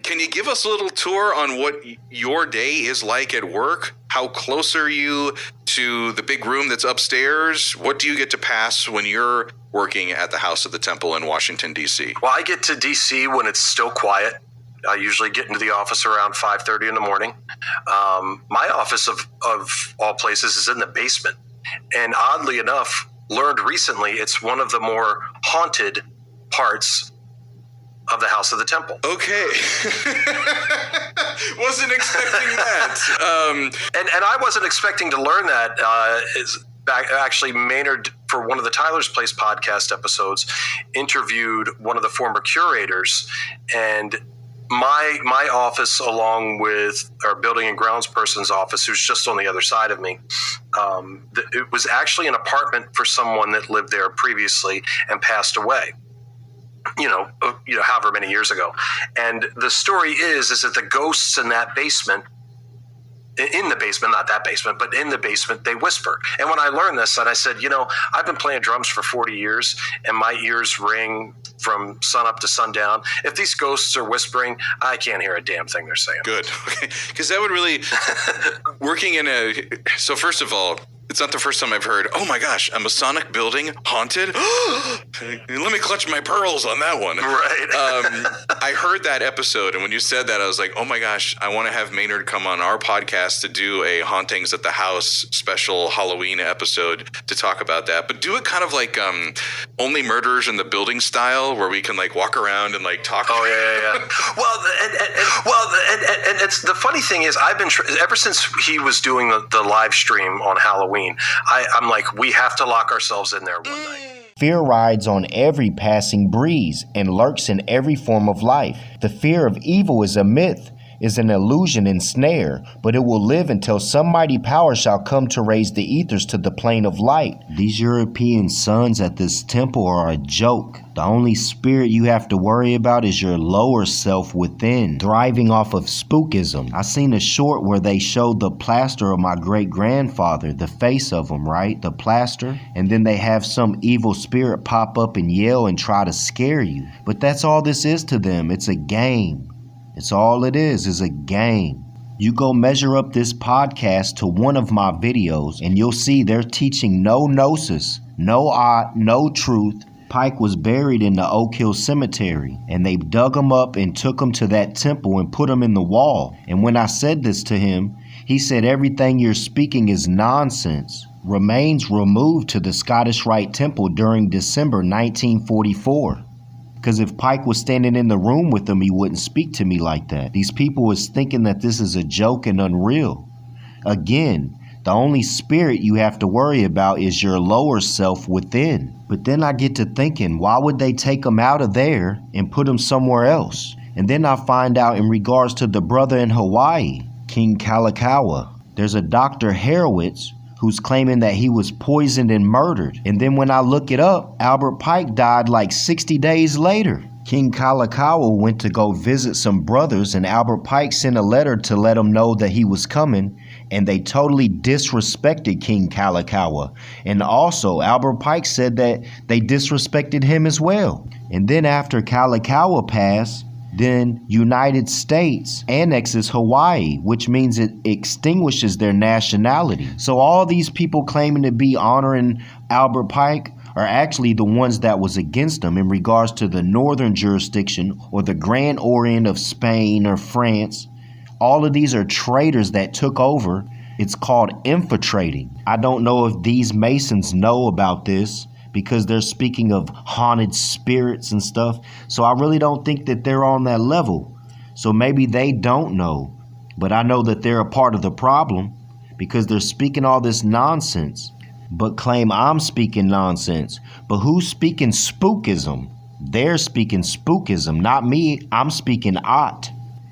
Can you give us a little tour on what your day is like at work? How close are you to the big room that's upstairs? What do you get to pass when you're working at the House of the Temple in Washington, D.C.? Well, I get to D.C. when it's still quiet. I usually get into the office around 5:30 in the morning. My office, of all places, is in the basement. And oddly enough, learned recently, it's one of the more haunted parts of the House of the Temple. Okay. Wasn't expecting that. And I wasn't expecting to learn that. Actually, Maynard, for one of the Tyler's Place podcast episodes, interviewed one of the former curators, and my office, along with our building and grounds person's office, who's just on the other side of me, it was actually an apartment for someone that lived there previously and passed away. However many years ago. And the story is that the ghosts in that basement, not that basement, but in the basement, they whisper. And when I learned this, and I said, I've been playing drums for 40 years and my ears ring from sun up to sundown. If these ghosts are whispering, I can't hear a damn thing they're saying. Good. Okay. Because that would really, so first of all, it's not the first time I've heard, oh my gosh, a Masonic building haunted? Let me clutch my pearls on that one. Right. I heard that episode, and when you said that, I was like, oh my gosh, I want to have Maynard come on our podcast to do a Hauntings at the House special Halloween episode to talk about that. But do it kind of like Only Murders in the Building style, where we can like walk around and like talk. Oh, yeah. And it's the funny thing is, I've been ever since he was doing the live stream on Halloween, I'm like, we have to lock ourselves in there one night. Fear rides on every passing breeze and lurks in every form of life. The fear of evil is a myth, is an illusion and snare, but it will live until some mighty power shall come to raise the ethers to the plane of light. These European suns at this temple are a joke. The only spirit you have to worry about is your lower self within, thriving off of spookism. I seen a short where they showed the plaster of my great-grandfather, the face of him, right? The plaster. And then they have some evil spirit pop up and yell and try to scare you. But that's all this is to them. It's a game. It's all it is a game. You go measure up this podcast to one of my videos and you'll see they're teaching no gnosis, no art, no truth. Pike was buried in the Oak Hill Cemetery, and they dug him up and took him to that temple and put him in the wall. And when I said this to him, he said everything you're speaking is nonsense. Remains removed to the Scottish Rite Temple during December 1944. Because if Pike was standing in the room with them, he wouldn't speak to me like that. These people is thinking that this is a joke and unreal. Again, the only spirit you have to worry about is your lower self within. But then I get to thinking, why would they take him out of there and put him somewhere else? And then I find out in regards to the brother in Hawaii, King Kalākaua, there's a Dr. Harowitz who's claiming that he was poisoned and murdered. And then when I look it up, Albert Pike died like 60 days later. King Kalākaua went to go visit some brothers, and Albert Pike sent a letter to let him know that he was coming, and they totally disrespected King Kalākaua. And also, Albert Pike said that they disrespected him as well. And then after Kalākaua passed, then United States annexes Hawaii, which means it extinguishes their nationality. So all these people claiming to be honoring Albert Pike are actually the ones that was against him in regards to the northern jurisdiction or the Grand Orient of Spain or France. All of these are traitors that took over. It's called infiltrating. I don't know if these Masons know about this, because they're speaking of haunted spirits and stuff. So I really don't think that they're on that level. So maybe they don't know. But I know that they're a part of the problem because they're speaking all this nonsense, but claim I'm speaking nonsense. But who's speaking spookism? They're speaking spookism, not me. I'm speaking art.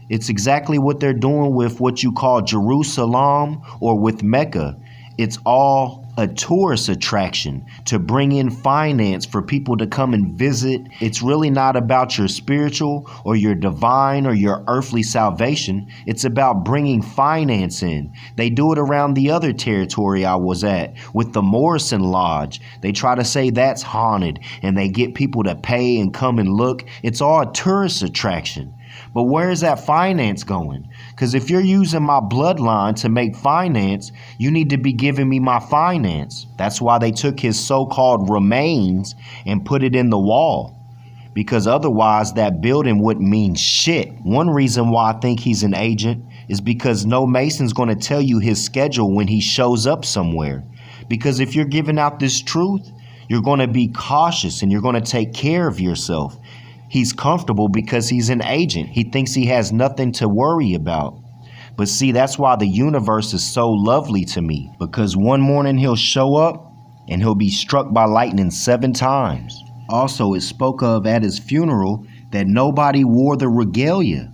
It's exactly what they're doing with what you call Jerusalem or with Mecca. It's all a tourist attraction to bring in finance for people to come and visit. It's really not about your spiritual or your divine or your earthly salvation. It's about bringing finance in. They do it around the other territory I was at with the Morrison Lodge. They try to say that's haunted and they get people to pay and come and look. It's all a tourist attraction. But where is that finance going? Because if you're using my bloodline to make finance, you need to be giving me my finance. That's why they took his so-called remains and put it in the wall. Because otherwise that building wouldn't mean shit. One reason why I think he's an agent is because no Mason's going to tell you his schedule when he shows up somewhere. Because if you're giving out this truth, you're going to be cautious and you're going to take care of yourself. He's comfortable because he's an agent. He thinks he has nothing to worry about. But see, that's why the universe is so lovely to me. Because one morning he'll show up and he'll be struck by lightning 7 times. Also, it spoke of at his funeral that nobody wore the regalia.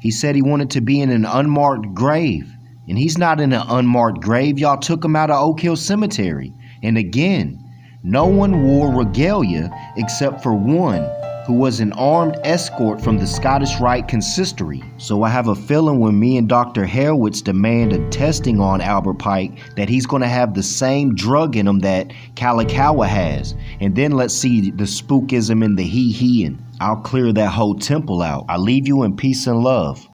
He said he wanted to be in an unmarked grave. And he's not in an unmarked grave. Y'all took him out of Oak Hill Cemetery. And again, no one wore regalia except for one who was an armed escort from the Scottish Rite consistory. So I have a feeling when me and Dr. Harowitz demand a testing on Albert Pike that he's going to have the same drug in him that Kalākaua has. And then let's see the spookism and the he-he-ing. I'll clear that whole temple out. I leave you in peace and love.